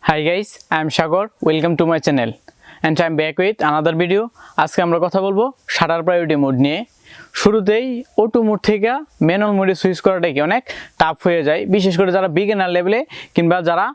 Hi guys, I am Shagor. Welcome to my channel and I am back with another video. আজকে আমরা কথা বলবো shutter priority mode নিয়ে। শুরুতেই auto mode থেকে ম্যানুয়াল মোডে সুইচ করাটা কি অনেক টাফ হয়ে যায়, বিশেষ করে যারা বিগিনার লেভেলে কিংবা যারা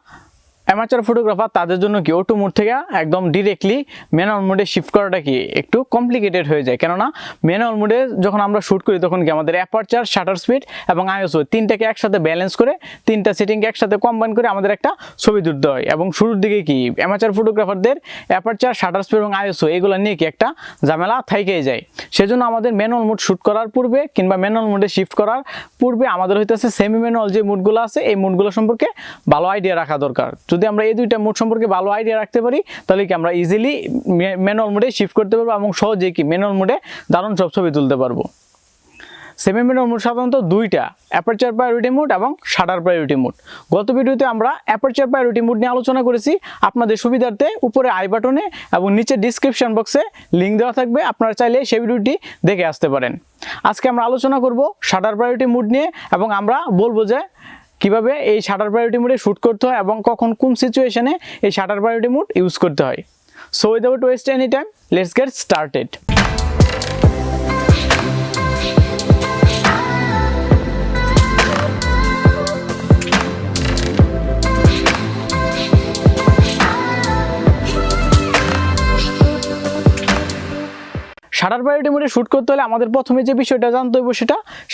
অ্যামাচার ফটোগ্রাফার তাদের জন্য কি অটো মোড থেকে একদম ডিরেক্টলি ম্যানুয়াল মোডে শিফট করাটা কি একটু কমপ্লিকেটেড হয়ে যায়। কেননা ম্যানুয়াল মোডে যখন আমরা শ্যুট করি তখন কি আমাদের অ্যাপারচার, শাটার স্পিড এবং আইএসও তিনটাকে একসাথে ব্যালেন্স করে, তিনটা সেটিংকে একসাথে কম্বাইন করে আমাদের একটা ছবি তুলতে হয়। এবং শুরুর দিকে কি অ্যামাচার ফটোগ্রাফারদের অ্যাপারচার, শাটার স্পিড এবং আইএসও এগুলো নিয়ে কি একটা ঝামেলা থাইকেই যায়। সেজন্য আমাদের ম্যানুয়াল মোড শ্যুট করার পূর্বে কিংবা ম্যানুয়াল মোডে শিফট করার পূর্বে আমাদের হইতেছে সেমি ম্যানুয়াল যে মোডগুলো আছে এই মোডগুলো সম্পর্কে ভালো আইডিয়া রাখা দরকার। যদি আমরা এই দুইটা মোড সম্পর্কে ভালো আইডিয়া রাখতে পারি তাহলে কি আমরা ইজিলি ম্যানুয়াল মোডে শিফট করতে পারবো এবং সহজেই কি ম্যানুয়াল মোডে দারুণ সব ছবি তুলতে পারবো। সেমি ম্যানুয়াল মোড সাধারণত দুইটা, অ্যাপারচার প্রায়োরিটি মোড এবং শাটার প্রায়োরিটি মোড। গত ভিডিওতে আমরা অ্যাপারচার প্রায়োরিটি মোড নিয়ে আলোচনা করেছি। আপনাদের সুবিধার্থে উপরে আই বাটনে এবং নিচে ডিসক্রিপশন বক্সে লিঙ্ক দেওয়া থাকবে, আপনারা চাইলে সেই ভিডিওটি দেখে আসতে পারেন। আজকে আমরা আলোচনা করব শাটার প্রায়োরিটি মোড নিয়ে এবং আমরা বলবো যে কিভাবে এই শাটার প্রায়োরিটি মোডে শ্যুট করতে হয় এবং কখন কোন সিচুয়েশনে এই শাটার প্রায়োরিটি মোড ইউজ করতে হয়। So without West any time, let's get started. Shutter priority মোডে শ্যুট করতে হলে আমাদের প্রথমে যে বিষয়টা জানতে হবে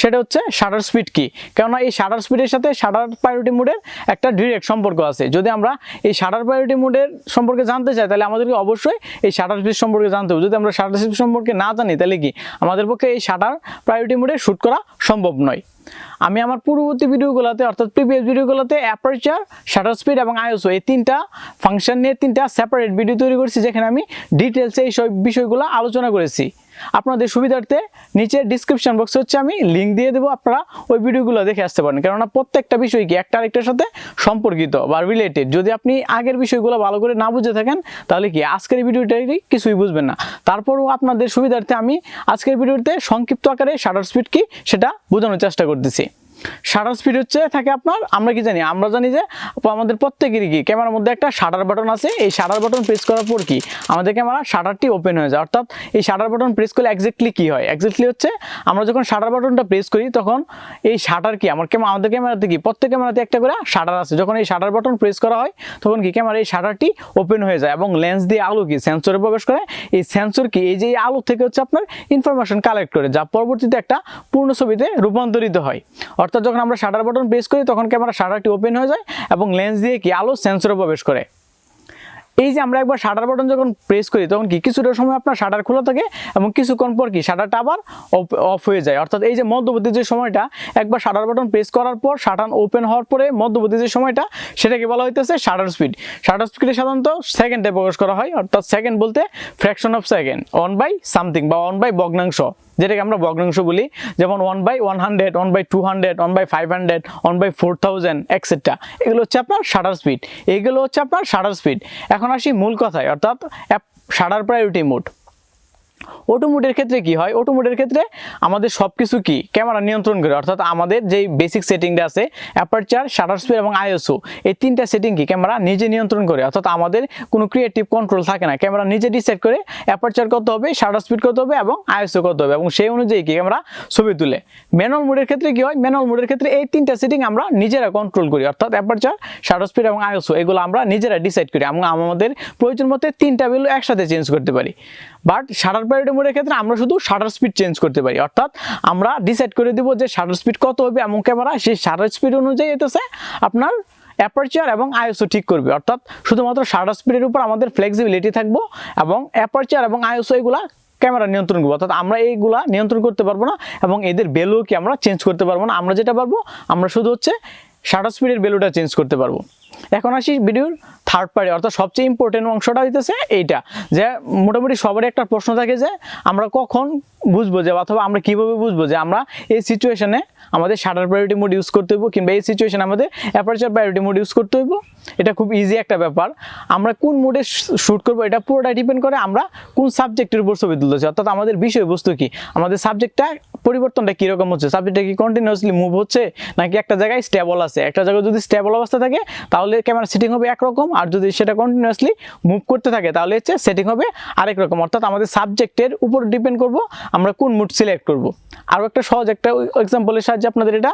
সেটা হচ্ছে শাটার স্পিড কি। কেননা এই শাটার স্পিডের সাথে শাটার প্রায়োরিটি মোডের একটা ডিরেক্ট সম্পর্ক আছে। যদি আমরা এই শাটার প্রায়োরিটি মোডের সম্পর্কে জানতে চাই তাহলে আমাদেরকে অবশ্যই এই শাটার স্পিড সম্পর্কে জানতে হবে। যদি আমরা শাটার স্পিড সম্পর্কে না জানি তাহলে কি আমাদের পক্ষে এই শাটার প্রায়োরিটি মোডে শ্যুট করা সম্ভব নয়। আমি আমার পূর্ববর্তী ভিডিওগুলোতে অর্থাৎ প্রিভিয়াস ভিডিওগুলোতে অ্যাপারচার, শাটার স্পিড এবং আইএসও এই তিনটা ফাংশন নিয়ে তিনটা সেপারেট ভিডিও তৈরি করেছি, যেখানে আমি ডিটেলসে এই সব বিষয়গুলো আলোচনা করেছি। আপনাদের সুবিধার্থে নিচে ডিসক্রিপশন বক্সে হচ্ছে আমি লিঙ্ক দিয়ে দেবো, আপনারা ওই ভিডিওগুলো দেখে আসতে পারেন। কেননা প্রত্যেকটা বিষয় কি একটা আরেকটার সাথে সম্পর্কিত বা রিলেটেড। যদি আপনি আগের বিষয়গুলো ভালো করে না বুঝে থাকেন তাহলে কি আজকের ভিডিওটাই কিছুই বুঝবেন না। তারপরও আপনাদের সুবিধার্থে আমি আজকের ভিডিওতে সংক্ষিপ্ত আকারে শাটার স্পিড কি সেটা বোঝানোর চেষ্টা করতেছি। শাটার স্পিড হচ্ছে থাকে আপনার, আমরা কি জানি, আমরা জানি যে আমাদের প্রত্যেকেরই কি ক্যামেরার মধ্যে একটা শাটার বাটন আছে। এই শাটার বাটন প্রেস করার পর কি আমাদের ক্যামেরা শাটারটি ওপেন হয়ে যায়। অর্থাৎ এই শাটার বাটন প্রেস করলে এক্স্যাক্টলি কি হয়, এক্স্যাক্টলি হচ্ছে আমরা যখন শাটার বাটনটা প্রেস করি তখন এই শাটার কি আমাদের ক্যামেরাতে কি প্রত্যেক ক্যামেরাতে একটা করে শাটার আছে। যখন এই শাটার বাটন প্রেস করা হয় তখন কি ক্যামেরা এই শাটারটি ওপেন হয়ে যায় এবং লেন্স দিয়ে আলো কি সেন্সরে প্রবেশ করে। এই সেন্সর কি এই যে আলো থেকে হচ্ছে আপনার ইনফরমেশন কালেক্ট করে, যা পরবর্তীতে একটা পূর্ণ ছবিতে রূপান্তরিত হয়। অর্থাৎ যখন আমরা শাটার বাটন প্রেস করি তখন ক্যামেরা শাটারটি ওপেন হয়ে যায় এবং লেন্স দিয়ে কি আলো সেন্সরে প্রবেশ করে। এই যে আমরা একবার শাটার বাটন যখন প্রেস করি তখন কি কিছুটা সময় আপনার শাটার খোলা থাকে এবং কিছুক্ষণ পর কি শাটারটা আবার অফ হয়ে যায়। অর্থাৎ এই যে মধ্যবর্তী যে সময়টা, একবার শাটার বাটন প্রেস করার পর শাটার ওপেন হওয়ার পরে মধ্যবর্তী যে সময়টা সেটাকে বলা হইতেছে শাটার স্পিড। শাটার স্পিডে সাধারণত সেকেন্ডে প্রকাশ করা হয়। অর্থাৎ সেকেন্ড বলতে ফ্র্যাকশন অফ সেকেন্ড, 1/something বা 1/ভগ্নাংশ, যেটাকে আমরা ভগ্নাংশ বলি। যেমন 1/100, 1/200, 1/500, 1/4000 এক্সেট্রা। এগুলো হচ্ছে আপনার শাটার স্পিড। এগুলো হচ্ছে আপনার শাটার স্পিড। এখন আসি মূল কথায়, অর্থাৎ শাটার প্রায়োরিটি মোড। অটো মোডের ক্ষেত্রে কি হয়, অটো মোডের ক্ষেত্রে আমাদের সব কিছু কি ক্যামেরা নিয়ন্ত্রণ করে। অর্থাৎ আমাদের যেই বেসিক সেটিংটা আছে অ্যাপারচার, শাটার স্পিড এবং আইএসও, এই তিনটা সেটিং কি ক্যামেরা নিজে নিয়ন্ত্রণ করে। অর্থাৎ আমাদের কোনো ক্রিয়েটিভ কন্ট্রোল থাকে না, ক্যামেরা নিজে ডিসাইড করে অ্যাপারচার কত হবে, শাটার স্পিড কত হবে এবং আইএসও কত হবে এবং সেই অনুযায়ী কি ক্যামেরা ছবি তুলে। ম্যানুয়াল মোডের ক্ষেত্রে কি হয়, ম্যানুয়াল মোডের ক্ষেত্রে এই তিনটা সেটিং আমরা নিজেরা কন্ট্রোল করি। অর্থাৎ অ্যাপারচার, শাটার স্পিড এবং আইএসও এগুলো আমরা নিজেরা ডিসাইড করি এবং আমাদের প্রয়োজন মতে তিনটা ভ্যালু একসাথে চেঞ্জ করতে পারি। বাট শাটার প্রায়োরিটি মোডের ক্ষেত্রে আমরা শুধু শাটার স্পিড চেঞ্জ করতে পারি। অর্থাৎ আমরা ডিসাইড করে দিব যে শাটার স্পিড কত হবে এবং ক্যামেরা সেই শাটার স্পিড অনুযায়ী হইতেছে আপনার অ্যাপারচার এবং আইএসও ঠিক করবে। অর্থাৎ শুধুমাত্র শাটার স্পিডের উপর আমাদের ফ্লেক্সিবিলিটি থাকবো এবং অ্যাপারচার এবং আইএসও এগুলা ক্যামেরা নিয়ন্ত্রণ করবো। অর্থাৎ আমরা এইগুলা নিয়ন্ত্রণ করতে পারবো না এবং এদের ভ্যালু কি আমরা চেঞ্জ করতে পারবো না। আমরা যেটা পারবো, আমরা শুধু হচ্ছে শাটার স্পিডের ভ্যালুটা চেঞ্জ করতে পারবো। এখন আসি ভিডিওর থার্ড পার্টি, অর্থাৎ সবচেয়ে ইম্পর্টেন্ট অংশটা হইতেছে এইটা, যে মোটামুটি সবারই একটা প্রশ্ন থাকে যে আমরা কখন বুঝবো যে, অথবা আমরা কিভাবে বুঝবো যে আমরা এই সিচুয়েশনে আমাদের শাটার প্রায়োরিটি মোড ইউজ করতে হইব কিংবা এই সিচুয়েশনে আমাদের অ্যাপারচার প্রায়োরিটি মোড ইউজ করতে হইব। এটা খুব ইজি একটা ব্যাপার। আমরা কোন মোডে শ্যুট করবো এটা পুরোটাই ডিপেন্ড করে আমরা কোন সাবজেক্টের উপর ছবি তুলতেছি। অর্থাৎ আমাদের বিষয়বস্তু কি, আমাদের সাবজেক্টটা পরিবর্তনটা কীরকম হচ্ছে, সাবজেক্টটা কি কন্টিনিউয়াসলি মুভ হচ্ছে নাকি একটা জায়গায় স্টেবল আছে। একটা জায়গায় যদি স্টেবল অবস্থা থাকে তাহলে ক্যামেরা সেটিং হবে একরকম, আর যদি সেটা কন্টিনিউয়াসলি মুভ করতে থাকে তাহলে হচ্ছে সেটিং হবে আরেক রকম। অর্থাৎ আমাদের সাবজেক্টের উপর ডিপেন্ড করব আমরা কোন মুড সিলেক্ট করব। আরও একটা সহজ একটা এক্সাম্পলের সাহায্যে আপনাদের এটা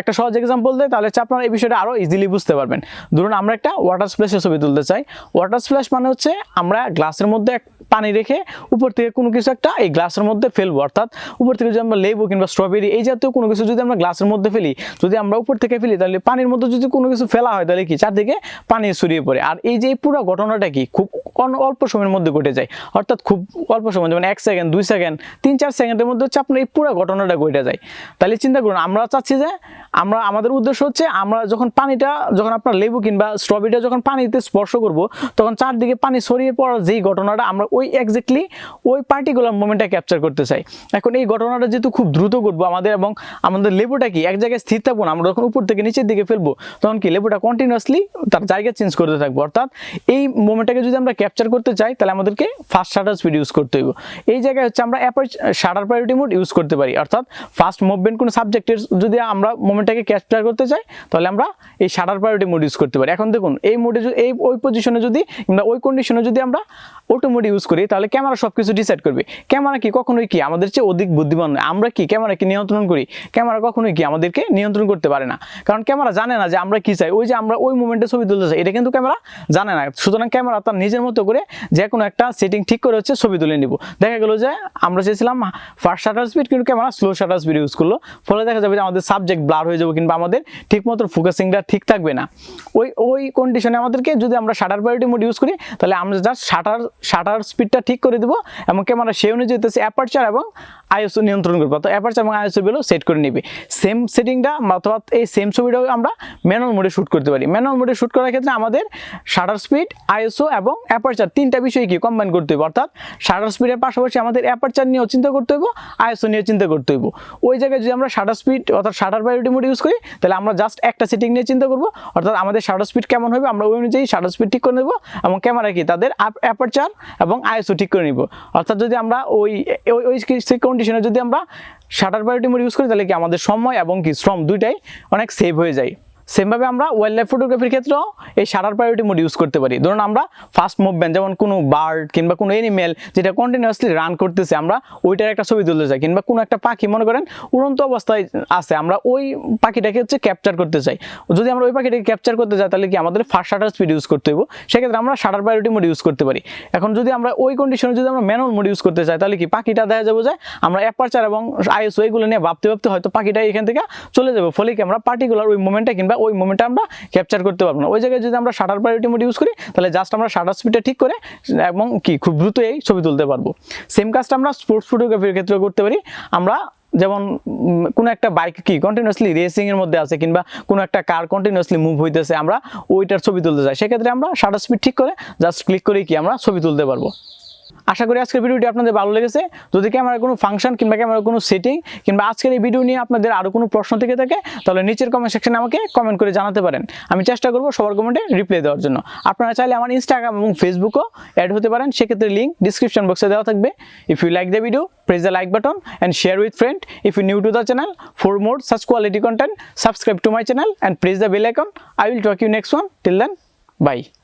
একটা সহজ এক্সাম্পল দেয়, তাহলে হচ্ছে আপনারা এই বিষয়টা আরও ইজিলি বুঝতে পারবেন। ধরুন আমরা একটা ওয়াটার স্প্ল্যাশের ছবি তুলতে চাই। ওয়াটার স্প্ল্যাশ মানে হচ্ছে আমরা গ্লাসের মধ্যে পানি রেখে উপর থেকে কোনো কিছু একটা এই গ্লাসের মধ্যে ফেলবো। অর্থাৎ উপর থেকে যদি আমরা লেবু কিংবা স্ট্রবেরি এই জাতীয় কোনো কিছু যদি আমরা গ্লাসের মধ্যে ফেলি, যদি আমরা উপর থেকে ফেলি তাহলে পানির মধ্যে যদি কোনো কিছু ফেলা হয় তাহলে কি চারদিকে পানি ছড়িয়ে পড়ে। আর এই যে পুরো ঘটনাটা কি খুব অল্প সময়ের মধ্যে ঘটে যায়, অর্থাৎ খুব অল্প সময়, মানে 1 সেকেন্ড 2 সেকেন্ড 3-4 সেকেন্ডের মধ্যে হচ্ছে আপনার এই পুরো ঘটনাটা ঘটে যায়। তাহলে চিন্তা করুন, আমরা চাচ্ছি যে আমাদের উদ্দেশ্য হচ্ছে আমরা যখন আপনার লেবু কিংবা স্ট্রবেরিটা যখন পানিতে স্পর্শ করব তখন চারদিকে পানি ছড়িয়ে পড়ার যেই ঘটনাটা আমরা ওই এক্স্যাক্টলি ওই পার্টিকুলার মোমেন্টটা ক্যাপচার করতে চাই। এখন এই ঘটনাটা যেহেতু খুব দ্রুত ঘটবো এবং আমাদের লেবুটা কি এক জায়গায় স্থির থাকবো না, আমরা যখন উপর থেকে নিচের দিকে ফেলবো তখন কি লেবুটা কন্টিনিউয়াসলি তার জায়গা চেঞ্জ করতে থাকবো। অর্থাৎ এই মোমেন্টটাকে যদি আমরা ক্যাপচার করতে চাই তাহলে আমাদেরকে ফাস্ট শাটার স্পিড ইউজ করতে হইব। এই জায়গায় হচ্ছে আমরা শাটার প্রায়োরিটি মোড ইউজ করতে পারি। অর্থাৎ ফাস্ট মুভমেন্ট কোনো সাবজেক্টের যদি আমরা মোমেন্টটাকে ক্যাপচার করতে চাই তাহলে আমরা এই শাটার প্রায়োরিটি মোড ইউজ করতে পারি। এখন দেখুন এই মোডে ওই পজিশনে যদি কিংবা ওই কন্ডিশনে যদি আমরা অটো মোড ইউজ করি তাহলে ক্যামেরা সব কিছু ডিসাইড করবে। ক্যামেরা কি কখনোই কি আমাদের চেয়ে অধিক বুদ্ধিমান নয়। আমরা কি ক্যামেরাকে নিয়ন্ত্রণ করি, ক্যামেরা কখনোই কি আমাদেরকে নিয়ন্ত্রণ করতে পারে না, কারণ ক্যামেরা জানে না যে আমরা কি চাই। ওই যে আমরা ওই মোমেন্টে ছবি তুলতে চাই এটা কিন্তু ক্যামেরা জানে না। সুতরাং ক্যামেরা তার নিজের মতো করে যে কোনো একটা সেটিং ঠিক করে হচ্ছে ছবি তুলে নিব। দেখা গেল যে আমরা চেয়েছিলাম ফাস্ট শাটার স্পিড কিন্তু camera slow shutter speed use করলো, ফলে দেখা যাবে যে আমাদের সাবজেক্ট ব্লার হয়ে যাবে কিংবা আমাদের ঠিকমতো ফোকাসিংটা ঠিক থাকবে না। ওই কন্ডিশনে আমাদেরকে যদি আমরা শাটার প্রায়োরিটি মোড ইউজ করি তাহলে আমরা জাস্ট শাটার স্পিডটা ঠিক করে দেবো এবং ক্যামেরা সেই অনুযায়ী অ্যাপারচার এবং আইএসও নিয়ন্ত্রণ করবো। তো অ্যাপারচার এবং আইএসও গুলো সেট করে নেবে। সেম সেটিংটা অথবা এই সেম ছবিটাও আমরা ম্যানুয়াল মোডে শ্যুট করতে পারি। ম্যানুয়াল মোডে শ্যুট করার ক্ষেত্রে আমাদের শাটার স্পিড, আইএসও এবং অ্যাপারচার তিনটা বিষয় কি কম্বাইন করতে হবে। অর্থাৎ শাটার স্পিডের পাশাপাশি আমাদের অ্যাপারচার নিয়েও চিন্তা করতে হইব, আইএসও নিয়ে চিন্তা করতে হইব। ওই জায়গায় যদি আমরা শাটার স্পিড অর্থাৎ শাটার প্রায়োরিটি মোড ইউজ করি তাহলে আমরা জাস্ট একটা সেটিং নিয়ে চিন্তা করবো। অর্থাৎ আমাদের শাটার স্পিড কেমন হবে আমরা ওই অনুযায়ী শাটার স্পিড ঠিক করে নেব এবং ক্যামেরা কি তাদের অ্যাপারচার এবং আইএসও ঠিক করে নিব। অর্থাৎ যদি আমরা ওই কন্ডিশনে যদি আমরা শাটার প্রায়োরিটি মোড ইউজ করি তাহলে কি আমাদের সময় এবং কি শ্রম দুইটাই অনেক সেভ হয়ে যায়। সেমভাবে আমরা ওয়াইল্ড লাইফ ফটোগ্রাফির ক্ষেত্রেও এই শাটার প্রায়োরিটি মোড ইউজ করতে পারি। ধরুন আমরা ফাস্ট মুভমেন্ট যেমন কোনো বার্ড কিংবা কোনো এনিমেল যেটা কন্টিনিউয়াসলি রান করতেছে আমরা ওইটার একটা ছবি তুলতে চাই, কিংবা কোনো একটা পাখি মনে করেন উড়ন্ত অবস্থায় আছে আমরা ওই পাখিটাকে হচ্ছে ক্যাপচার করতে চাই। যদি আমরা ওই পাখিটাকে ক্যাপচার করতে চাই তাহলে কি আমাদের ফাস্ট শাটার স্পিড ইউজ করতে হবে, সেক্ষেত্রে আমরা শাটার প্রায়োরিটি মোড ইউজ করতে পারি। এখন যদি আমরা ওই কন্ডিশনে যদি আমরা ম্যানুয়াল মোড ইউজ করতে চাই তাহলে কি পাখিটা দেখা যাবে যে আমরা অ্যাপারচার এবং আইএসও এগুলো নিয়ে ভাবতে হয়তো পাখিটা এখান থেকে চলে যাবে, ফলে কি আমরা পার্টিকুলার ওই মোমেন্টটা কিংবা ওই মোমেন্টটা আমরা ক্যাপচার করতে পারবো না। ওই জায়গায় যদি আমরা শাটার প্রায়োরিটি মোড ইউজ করি তাহলে জাস্ট আমরা শাটার স্পিডটা ঠিক করে এবং কি খুব দ্রুত এই ছবি তুলতে পারবো। সেম কাজটা আমরা স্পোর্টস ফটোগ্রাফির ক্ষেত্রে করতে পারি। আমরা যেমন কোনো একটা বাইক কি কন্টিনিউয়াসলি রেসিং এর মধ্যে আছে কিংবা কোনো একটা কার কন্টিনিউয়াসলি মুভ হইতেছে আমরা ওইটার ছবি তুলতে চাই, সেক্ষেত্রে আমরা শাটার স্পিড ঠিক করে জাস্ট ক্লিক করে কি আমরা ছবি তুলতে পারবো। আশা করি আজকের ভিডিওটি আপনাদের ভালো লেগেছে। যদি ক্যামেরার কোনো ফাংশন কিংবা ক্যামেরার কোনো সেটিং কিংবা আজকের এই ভিডিও নিয়ে আপনাদের আরও কোনো প্রশ্ন থেকে থাকে তাহলে নিচের কমেন্ট সেকশনে আমাকে কমেন্ট করে জানাতে পারেন। আমি চেষ্টা করব সবার কমেন্টে রিপ্লাই দেওয়ার জন্য। আপনারা চাইলে আমার ইনস্টাগ্রাম এবং ফেসবুকও অ্যাড হতে পারেন, সেক্ষেত্রে লিঙ্ক ডিসক্রিপশন বক্সে দেওয়া থাকবে। If you like the video press the like button and share with friend. If you new to the channel, for more such quality content, subscribe to my channel and press the bell icon. I will talk you next one. Till then, bye.